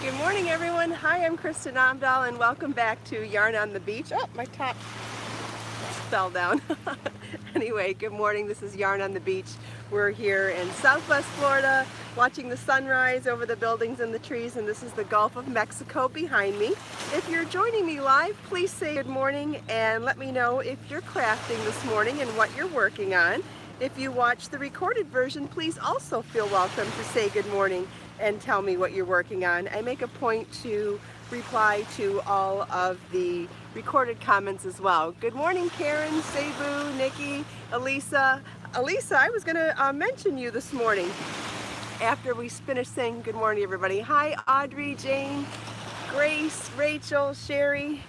Good morning, everyone. Hi, I'm Kristin Omdahl, and welcome back to Yarn on the Beach. Oh, my top fell down. Anyway, good morning. This is Yarn on the Beach. We're here in Southwest Florida, watching the sunrise over the buildings and the trees, and this is the Gulf of Mexico behind me. If you're joining me live, please say good morning and let me know if you're crafting this morning and what you're working on. If you watch the recorded version, please also feel welcome to say good morning and tell me what you're working on. I make a point to reply to all of the recorded comments as well. Good morning, Karen, Cebu, Nikki, Elisa. Elisa, I was going to mention you this morning after we finished saying good morning, everybody. Hi, Audrey, Jane, Grace, Rachel, Sherry.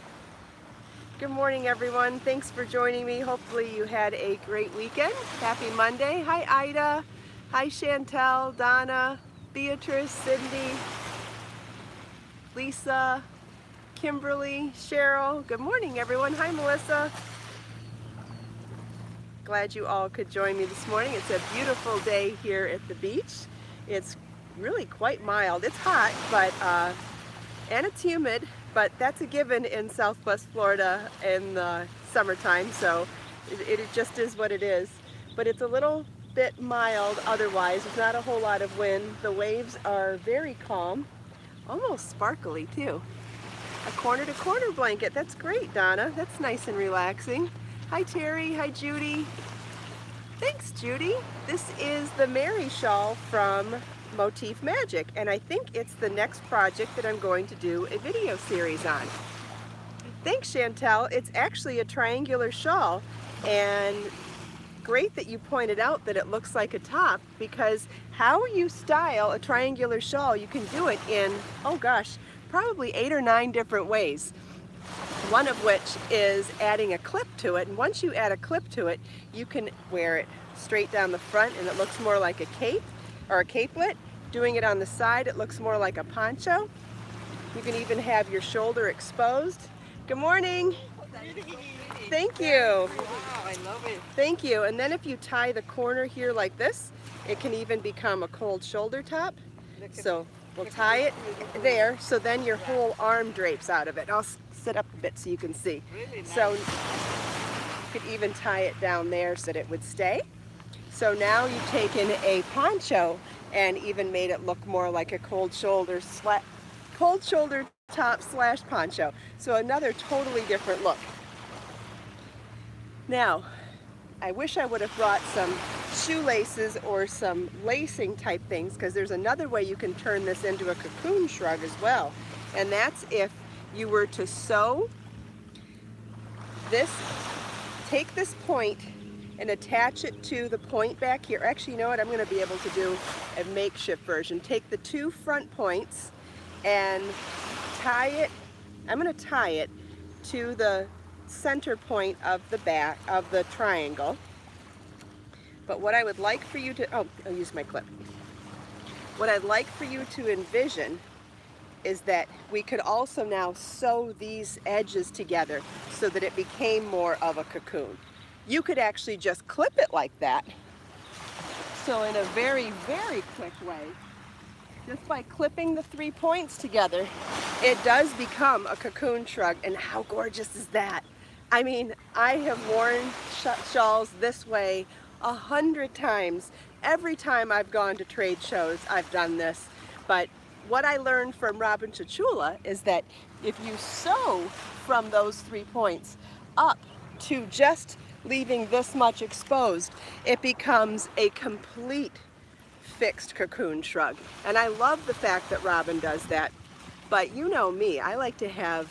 Good morning, everyone. Thanks for joining me. Hopefully you had a great weekend. Happy Monday. Hi, Ida. Hi, Chantel, Donna, Beatrice, Cindy, Lisa, Kimberly, Cheryl. Good morning, everyone. Hi, Melissa. Glad you all could join me this morning. It's a beautiful day here at the beach. It's really quite mild. It's hot, but and it's humid, but that's a given in Southwest Florida in the summertime, so it just is what it is. But it's a little bit mild otherwise. There's not a whole lot of wind. The waves are very calm, almost sparkly too. A corner to corner blanket. That's great, Donna. That's nice and relaxing. Hi, Terry. Hi, Judy. Thanks, Judy. This is the Mary shawl from Motif Magic, and I think it's the next project that I'm going to do a video series on. Thanks, Chantel. It's actually a triangular shawl, and great that you pointed out that it looks like a top, because how you style a triangular shawl, you can do it in, oh gosh, probably 8 or 9 different ways. One of which is adding a clip to it, and once you add a clip to it, you can wear it straight down the front and it looks more like a cape or a capelet. Doing it on the side, it looks more like a poncho. You can even have your shoulder exposed. Good morning. Thank you. Wow, I love it. Thank you. And then if you tie the corner here like this, it can even become a cold shoulder top. So we'll tie it there, so then your whole arm drapes out of it. I'll sit up a bit so you can see. Really nice. So you could even tie it down there so that it would stay. So now you've taken a poncho and even made it look more like a cold shoulder top slash poncho. So another totally different look. Now, I wish I would have brought some shoelaces or some lacing type things, because there's another way you can turn this into a cocoon shrug as well. And that's if you were to sew this, take this point and attach it to the point back here. Actually, you know what? I'm going to be able to do a makeshift version. Take the 2 front points and tie it. I'm going to tie it to the center point of the back of the triangle. But what I would like for you to, oh, I'll use my clip. What I'd like for you to envision is that we could also now sew these edges together so that it became more of a cocoon. You could actually just clip it like that. So in a very, very quick way, just by clipping the 3 points together, it does become a cocoon shrug. And how gorgeous is that? I mean, I have worn shawls this way 100 times. Every time I've gone to trade shows, I've done this. But what I learned from Robin Chichula is that if you sew from those 3 points up to just leaving this much exposed, it becomes a complete fixed cocoon shrug. And I love the fact that Robin does that. But you know me, I like to have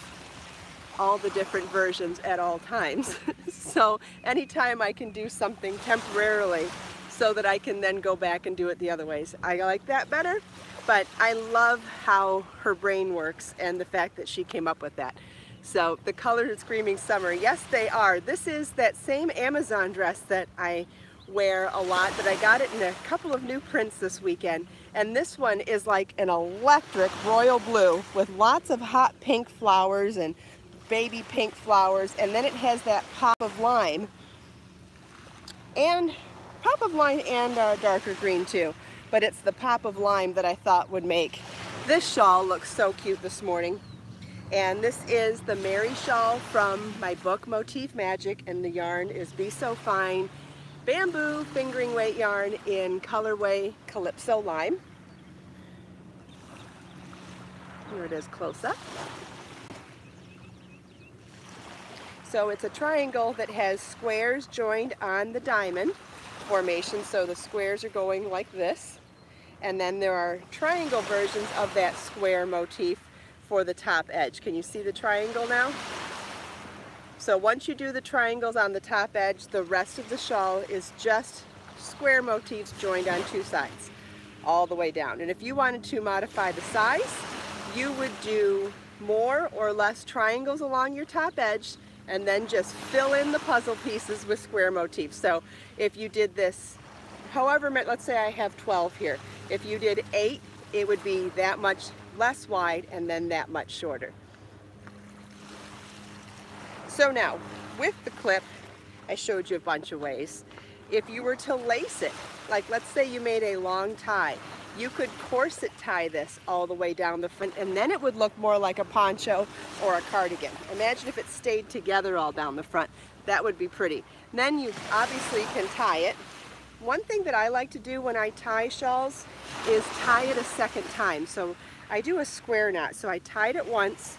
all the different versions at all times. So anytime I can do something temporarily so that I can then go back and do it the other ways, I like that better. But I love how her brain works and the fact that she came up with that. So the colors are screaming summer. Yes, they are. This is that same Amazon dress that I wear a lot, but I got it in a couple of new prints this weekend. And this one is like an electric royal blue with lots of hot pink flowers and baby pink flowers, and then it has that pop of lime and darker green too. but it's the pop of lime that I thought would make This shawl looks so cute this morning. And this is the Mary shawl from my book Motif Magic, and the yarn is Be So Fine bamboo fingering weight yarn in colorway Calypso Lime. Here it is close up. So it's a triangle that has squares joined on the diamond formation, so the squares are going like this. And then there are triangle versions of that square motif for the top edge. Can you see the triangle now? So once you do the triangles on the top edge, the rest of the shawl is just square motifs joined on two sides, all the way down. And if you wanted to modify the size, you would do more or less triangles along your top edge and then just fill in the puzzle pieces with square motifs. So if you did this, however, let's say I have 12 here. If you did 8, it would be that much less wide and then that much shorter. So now, with the clip, I showed you a bunch of ways. If you were to lace it, like let's say you made a long tie, you could corset tie this all the way down the front, and then it would look more like a poncho or a cardigan. Imagine if it stayed together all down the front. That would be pretty. Then you obviously can tie it. One thing that I like to do when I tie shawls is tie it a second time. So I do a square knot. So I tied it once,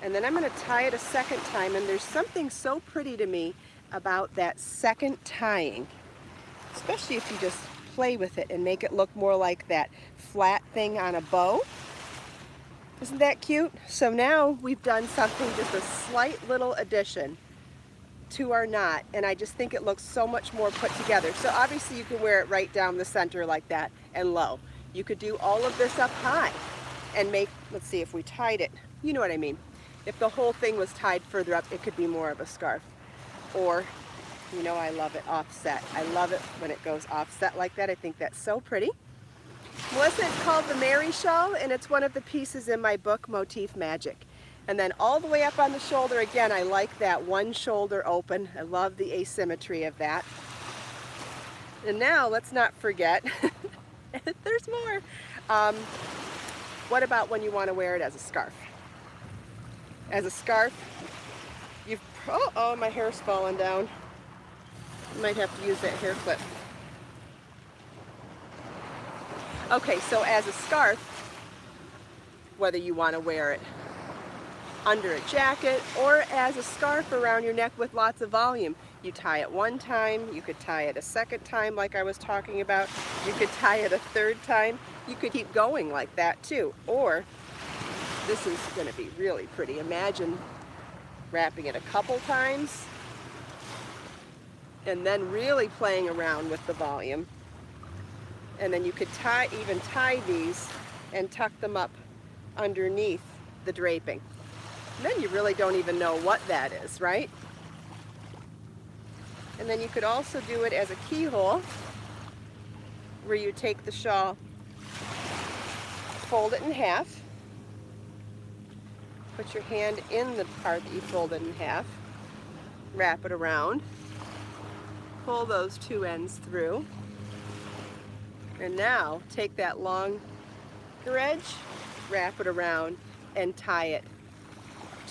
and then I'm going to tie it a second time, and there's something so pretty to me about that second tying, especially if you just play with it and make it look more like that flat thing on a bow. Isn't that cute? So now we've done something, just a slight little addition to our knot, and I just think it looks so much more put together. So obviously you can wear it right down the center like that and low. You could do all of this up high and make, let's see if we tied it, you know what I mean. If the whole thing was tied further up, it could be more of a scarf. Or, you know, I love it offset. I love it when it goes offset like that. I think that's so pretty. Melissa, it's called the Mary shawl, and it's one of the pieces in my book Motif Magic. And then all the way up on the shoulder, again, I like that one shoulder open. I love the asymmetry of that. And now let's not forget, there's more. What about when you want to wear it as a scarf? As a scarf, you've, oh, my hair's falling down. You might have to use that hair clip. Okay, so as a scarf, whether you want to wear it under a jacket or as a scarf around your neck with lots of volume, you tie it one time, you could tie it a second time like I was talking about, you could tie it a third time, you could keep going like that too. Or, this is going to be really pretty. Imagine wrapping it a couple times and then really playing around with the volume. And then you could even tie these and tuck them up underneath the draping. And then you really don't even know what that is, right? And then you could also do it as a keyhole, where you take the shawl, fold it in half, put your hand in the part that you folded in half, wrap it around, pull those two ends through, and now take that long edge, wrap it around, and tie it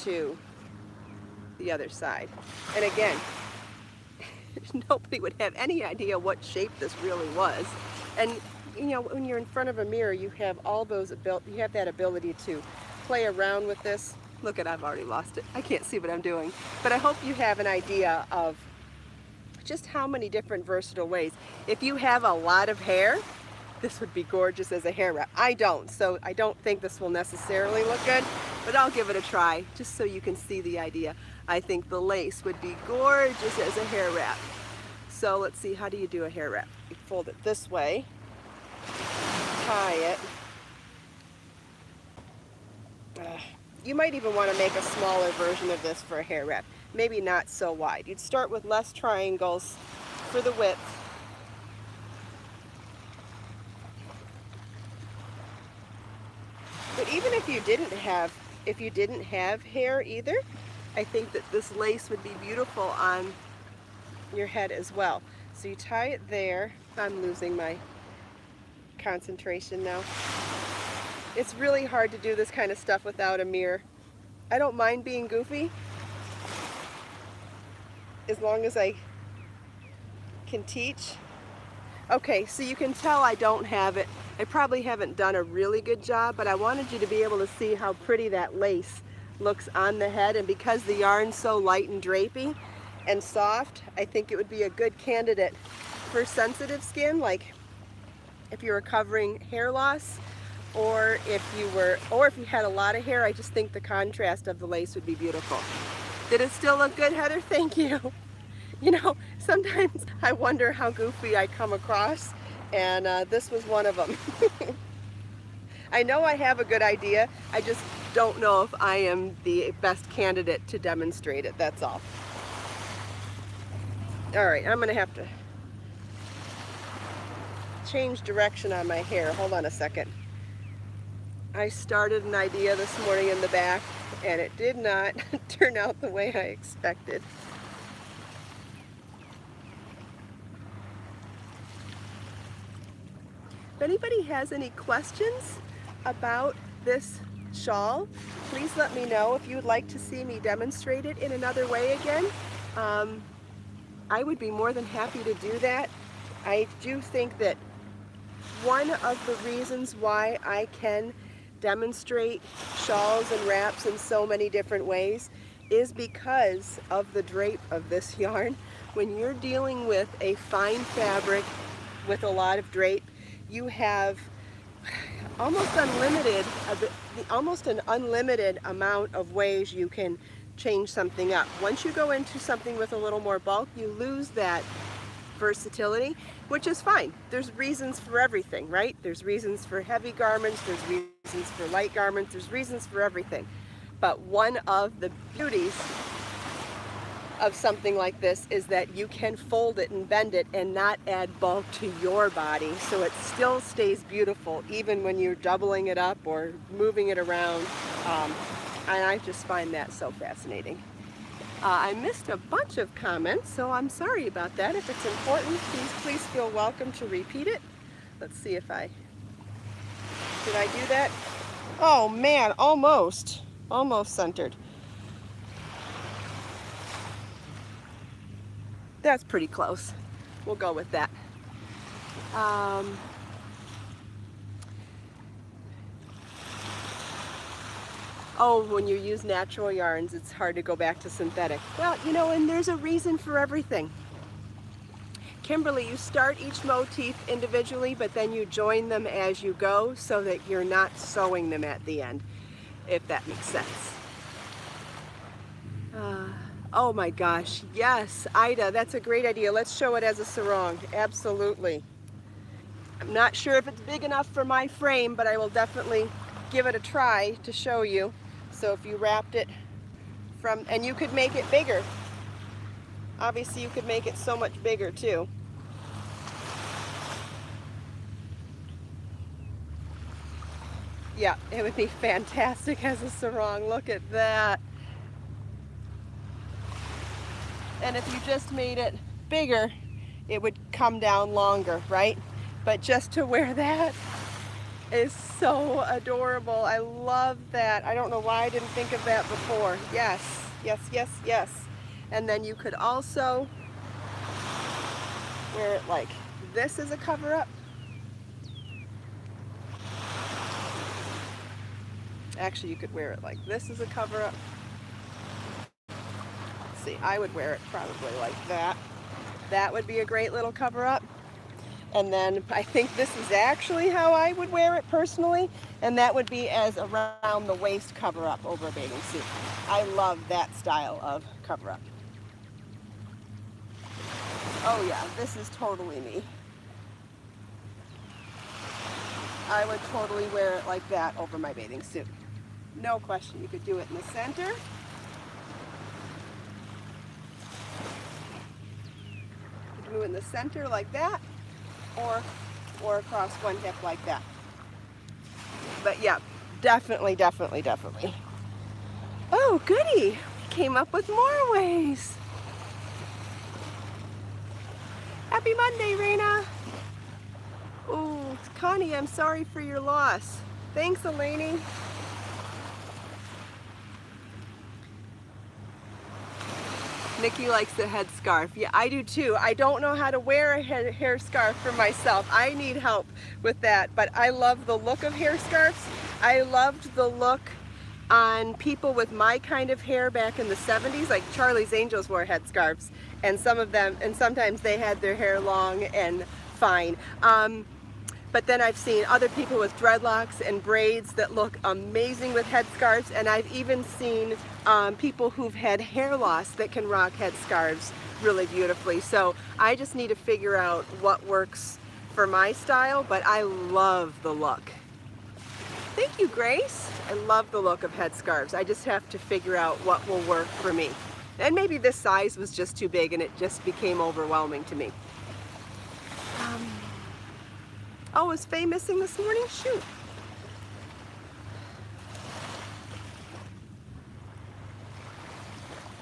to the other side. And again, nobody would have any idea what shape this really was. And you know, when you're in front of a mirror, you have all those you have that ability to play around with this. Look at, I've already lost it. I can't see what I'm doing. But I hope you have an idea of just how many different versatile ways. If you have a lot of hair, this would be gorgeous as a hair wrap. I don't, so I don't think this will necessarily look good, but I'll give it a try just so you can see the idea. I think the lace would be gorgeous as a hair wrap. So let's see, how do you do a hair wrap? You fold it this way, tie it. You might even want to make a smaller version of this for a hair wrap. Maybe not so wide. You'd start with less triangles for the width. But even if you didn't have hair either, I think that this lace would be beautiful on your head as well. So you tie it there. I'm losing my concentration now. It's really hard to do this kind of stuff without a mirror. I don't mind being goofy as long as I can teach. Okay, so you can tell I don't have it. I probably haven't done a really good job, but I wanted you to be able to see how pretty that lace looks on the head, and because the yarn's so light and drapey and soft, I think it would be a good candidate for sensitive skin, like if you were covering hair loss, or if you had a lot of hair. I just think the contrast of the lace would be beautiful. Did it still look good, Heather? Thank you. You know, sometimes I wonder how goofy I come across, and this was one of them. I know I have a good idea, I just don't know if I am the best candidate to demonstrate it, that's all. All right, I'm gonna have to change direction on my hair. Hold on a second. I started an idea this morning in the back, and it did not turn out the way I expected. If anybody has any questions about this shawl, please let me know. If you would like to see me demonstrate it in another way again, I would be more than happy to do that. I do think that one of the reasons why I can demonstrate shawls and wraps in so many different ways is because of the drape of this yarn. When you're dealing with a fine fabric with a lot of drape, you have almost an unlimited amount of ways you can change something up. Once you go into something with a little more bulk, you lose that versatility, which is fine. There's reasons for everything, right? There's reasons for heavy garments, there's reasons for light garments, there's reasons for everything. But one of the beauties of something like this is that you can fold it and bend it and not add bulk to your body, so it still stays beautiful even when you're doubling it up or moving it around, and I just find that so fascinating. I missed a bunch of comments, so I'm sorry about that. If it's important, please feel welcome to repeat it. Let's see if did I do that? Oh man, almost centered. That's pretty close. We'll go with that. Oh, when you use natural yarns, it's hard to go back to synthetic. Well, you know, and there's a reason for everything. Kimberly, you start each motif individually, but then you join them as you go so that you're not sewing them at the end, if that makes sense. Oh my gosh, yes, Ida, that's a great idea. Let's show it as a sarong, absolutely. I'm not sure if it's big enough for my frame, but I will definitely give it a try to show you. So if you wrapped it from, and you could make it bigger. Obviously you could make it so much bigger too. Yeah, it would be fantastic as a sarong. Look at that. And if you just made it bigger, it would come down longer, right? But just to wear that is so adorable. I love that. I don't know why I didn't think of that before. Yes, yes, yes, yes. And then you could also wear it like this as a cover-up. Actually, you could wear it like this as a cover-up. Let's see, I would wear it probably like that. That would be a great little cover-up. And then I think this is actually how I would wear it personally, and that would be as around the waist cover-up over a bathing suit. I love that style of cover-up. Oh yeah, this is totally me. I would totally wear it like that over my bathing suit. No question. You could do it in the center. You could do it in the center like that, or across one hip like that. But yeah, definitely, definitely, definitely. Oh, goody. We came up with more ways. Happy Monday, Raina. Oh, Connie, I'm sorry for your loss. Thanks, Eleni. Nikki likes the head scarf. Yeah, I do too. I don't know how to wear a hair scarf for myself. I need help with that, but I love the look of hair scarves. I loved the look on people with my kind of hair back in the 70s, like Charlie's Angels wore headscarves, and some of them, and sometimes they had their hair long and fine. But then I've seen other people with dreadlocks and braids that look amazing with headscarves, and I've even seen people who've had hair loss that can rock headscarves really beautifully. So I just need to figure out what works for my style, but I love the look. Thank you, Grace. I love the look of headscarves. I just have to figure out what will work for me. And maybe this size was just too big and it just became overwhelming to me. Oh, is Faye missing this morning? Shoot.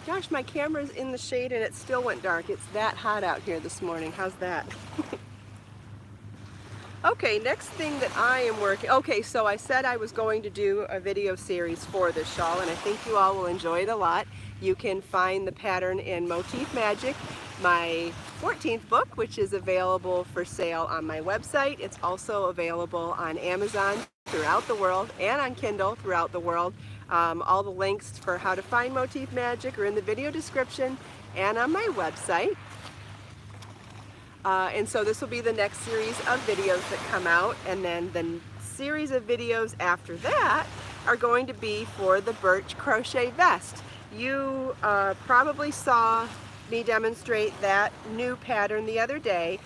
Gosh, my camera's in the shade and it still went dark. It's that hot out here this morning. How's that? Okay, next thing that I am working, okay, so I said I was going to do a video series for this shawl, and I think you all will enjoy it a lot. You can find the pattern in Motif Magic, my 14th book, which is available for sale on my website. It's also available on Amazon throughout the world and on Kindle throughout the world. All the links for how to find Motif Magic are in the video description and on my website. And so this will be the next series of videos that come out, and then the series of videos after that are going to be for the birch crochet vest. You probably saw me demonstrate that new pattern the other day,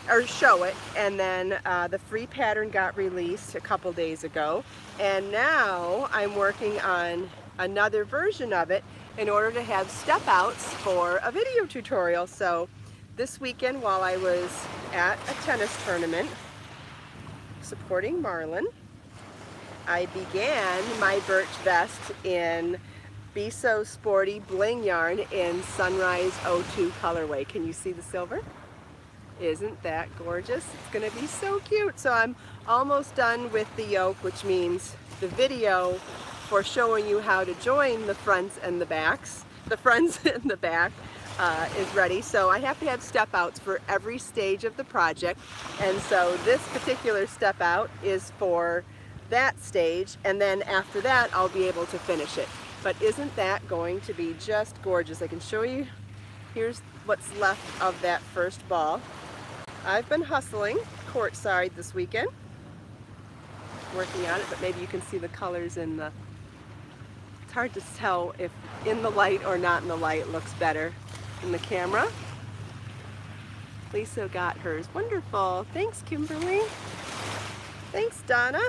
or show it, and then the free pattern got released a couple days ago, and now I'm working on another version of it in order to have step outs for a video tutorial. So this weekend, while I was at a tennis tournament supporting Marlon, I began my birch vest in Be So Sporty Bling yarn in Sunrise 02 colorway. Can you see the silver? Isn't that gorgeous? It's going to be so cute. So I'm almost done with the yoke, which means the video for showing you how to join the fronts and the backs, the fronts and the back, is ready. So I have to have step outs for every stage of the project, and so this particular step out is for that stage, and then after that I'll be able to finish it. But isn't that going to be just gorgeous? I can show you. Here's what's left of that first ball. I've been hustling courtside this weekend working on it, but maybe you can see the colors in the, it's hard to tell if in the light or not in the light. It looks better in the camera. Lisa got hers. Wonderful. Thanks, Kimberly. Thanks, Donna.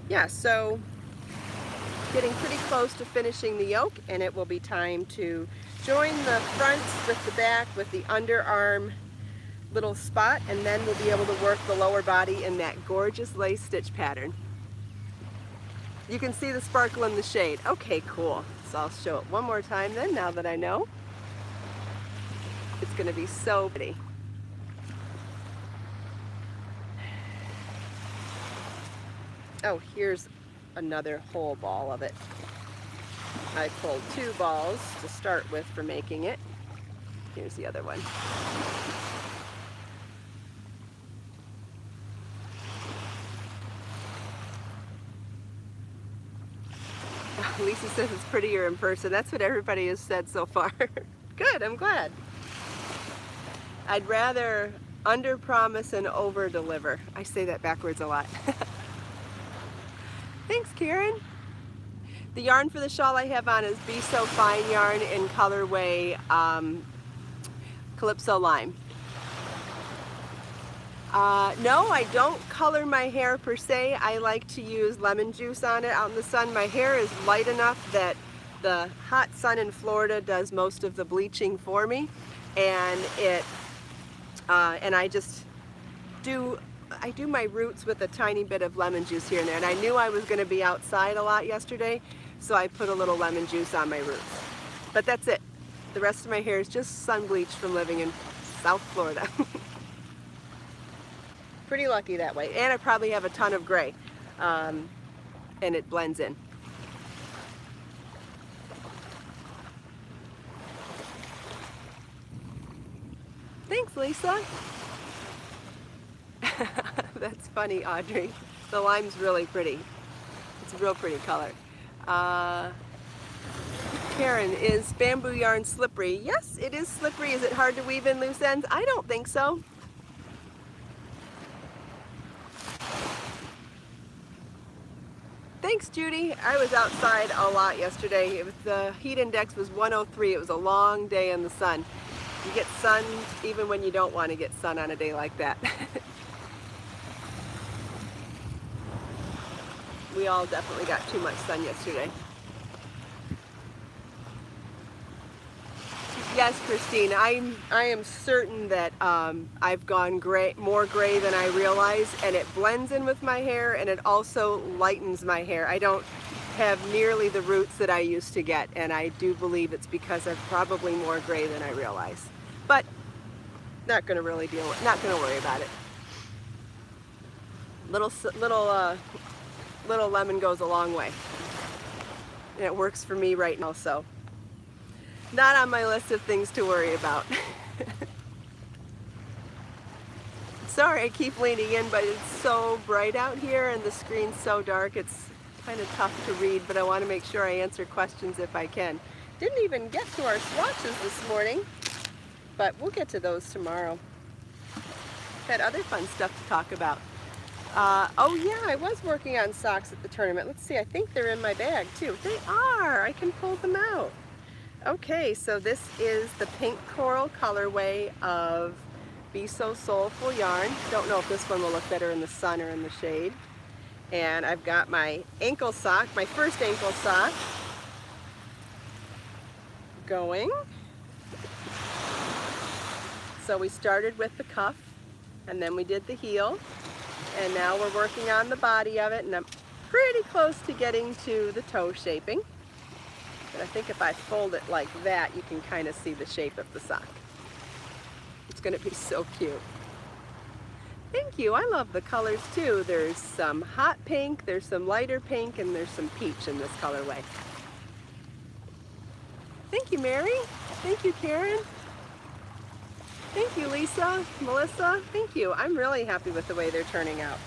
Yeah, so getting pretty close to finishing the yoke, and it will be time to join the fronts with the back with the underarm little spot, and then we'll be able to work the lower body in that gorgeous lace stitch pattern. You can see the sparkle in the shade. Okay, cool. So I'll show it one more time then, now that I know. It's going to be so pretty. Oh, here's another whole ball of it. I pulled 2 balls to start with for making it. Here's the other one. Lisa says it's prettier in person. That's what everybody has said so far. Good, I'm glad. I'd rather under-promise and over-deliver. I say that backwards a lot. Thanks, Karen. The yarn for the shawl I have on is Be So Fine yarn in colorway Calypso Lime. No, I don't color my hair per se. I like to use lemon juice on it out in the sun. My hair is light enough that the hot sun in Florida does most of the bleaching for me, and I just do my roots with a tiny bit of lemon juice here and there. And I knew I was going to be outside a lot yesterday, so I put a little lemon juice on my roots. But that's it. The rest of my hair is just sun bleached from living in South Florida. Pretty lucky that way. And I probably have a ton of gray. and it blends in. Thanks, Lisa. That's funny, Audrey. The lime's really pretty. It's a real pretty color. Karen, is bamboo yarn slippery? Yes, it is slippery. Is it hard to weave in loose ends? I don't think so. Thanks, Judy. I was outside a lot yesterday. The heat index was 103. It was a long day in the sun. You get sun even when you don't want to get sun on a day like that. We all definitely got too much sun yesterday. Yes, Christine, I am certain that I've gone more gray than I realize, and it blends in with my hair, and it also lightens my hair. I don't have nearly the roots that I used to get, and I do believe it's because I'm probably more gray than I realize. But not going to really not going to worry about it. Little lemon goes a long way, and it works for me right now, so not on my list of things to worry about. Sorry, I keep leaning in, but it's so bright out here and the screen's so dark, it's kind of tough to read, but I want to make sure I answer questions if I can. Didn't even get to our swatches this morning, but we'll get to those tomorrow. Had other fun stuff to talk about. Oh yeah, I was working on socks at the tournament. Let's see, I think they're in my bag too. They are! I can pull them out. Okay, so this is the pink coral colorway of Be So Soulful yarn. Don't know if this one will look better in the sun or in the shade. And I've got my ankle sock, my first ankle sock, going. So we started with the cuff, and then we did the heel, and now we're working on the body of it, and I'm pretty close to getting to the toe shaping. But I think if I fold it like that, you can kind of see the shape of the sock. It's going to be so cute. Thank you. I love the colors too. There's some hot pink, there's some lighter pink, and there's some peach in this colorway. Thank you, Mary. Thank you, Karen. Thank you, Lisa, Melissa. Thank you. I'm really happy with the way they're turning out.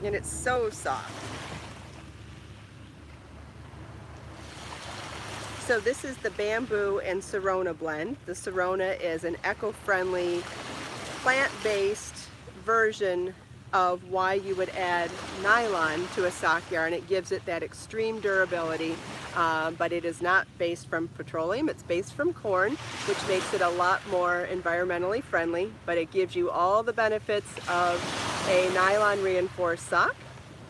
And it's so soft. So this is the bamboo and Serona blend. The Serona is an eco-friendly, plant-based version of why you would add nylon to a sock yarn. It gives it that extreme durability, but it is not based from petroleum. It's based from corn, which makes it a lot more environmentally friendly, but it gives you all the benefits of a nylon reinforced sock,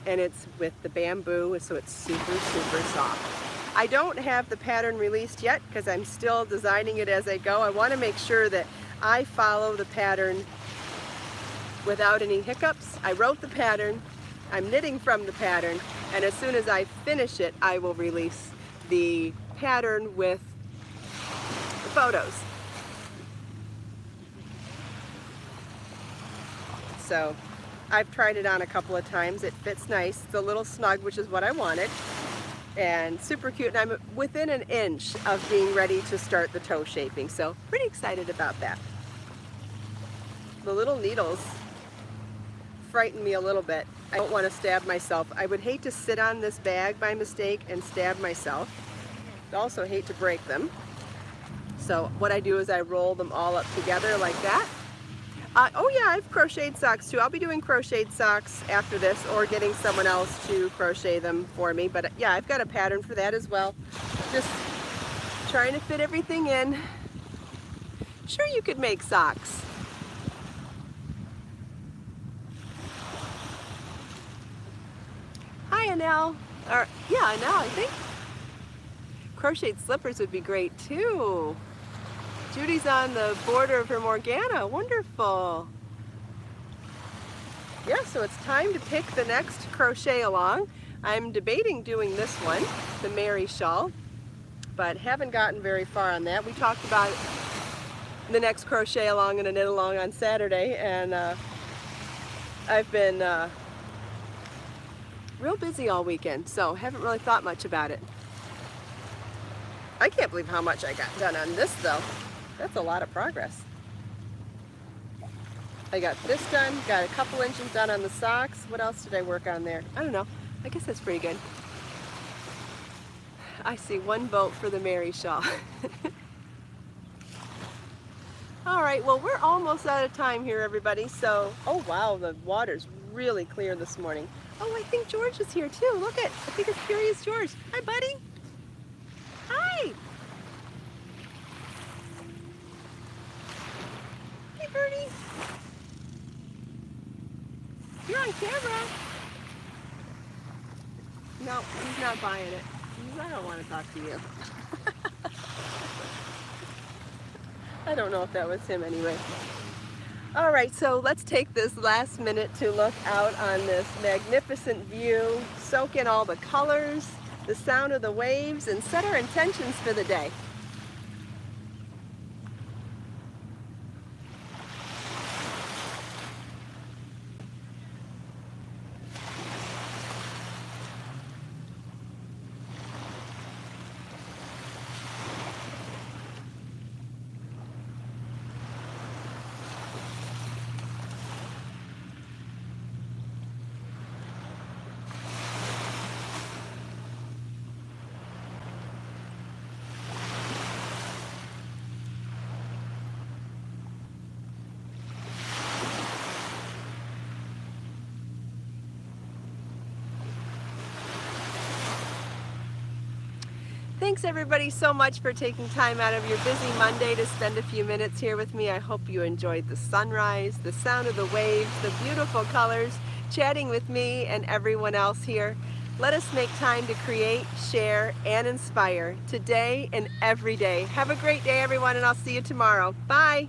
and it's with the bamboo, so it's super, super soft. I don't have the pattern released yet because I'm still designing it as I go. I want to make sure that I follow the pattern without any hiccups. I wrote the pattern, I'm knitting from the pattern, and as soon as I finish it, I will release the pattern with the photos. So I've tried it on a couple of times. It fits nice. It's a little snug, which is what I wanted. And super cute, and I'm within an inch of being ready to start the toe shaping, so pretty excited about that. The little needles frighten me a little bit. I don't want to stab myself. I would hate to sit on this bag by mistake and stab myself. I also hate to break them. So what I do is I roll them all up together like that. Oh yeah, I've crocheted socks too. I'll be doing crocheted socks after this, or getting someone else to crochet them for me. But yeah, I've got a pattern for that as well. Just trying to fit everything in. Sure, you could make socks. Hi, Anel. Or yeah, Anel, I think. Crocheted slippers would be great too. Judy's on the border of her Morgana. Wonderful. Yeah, so it's time to pick the next crochet along. I'm debating doing this one, the Mary shawl, but haven't gotten very far on that. We talked about the next crochet along and a knit along on Saturday, and I've been real busy all weekend, so haven't really thought much about it. I can't believe how much I got done on this though. That's a lot of progress. I got this done, got a couple inches done on the socks. What else did I work on there? I don't know. I guess that's pretty good. I see one boat for the Mary shawl. All right, well, we're almost out of time here, everybody. So, oh wow, the water's really clear this morning. Oh, I think George is here too. Look at, I think it's Curious George. Hi, buddy. Hi. Hey, Bertie. You're on camera. No, he's not buying it. I don't want to talk to you. I don't know if that was him anyway. All right, so let's take this last minute to look out on this magnificent view, soak in all the colors, the sound of the waves, and set our intentions for the day. Thanks everybody so much for taking time out of your busy Monday to spend a few minutes here with me. I hope you enjoyed the sunrise, the sound of the waves, the beautiful colors, chatting with me and everyone else here. Let us make time to create, share, and inspire today and every day. Have a great day, everyone, and I'll see you tomorrow. Bye.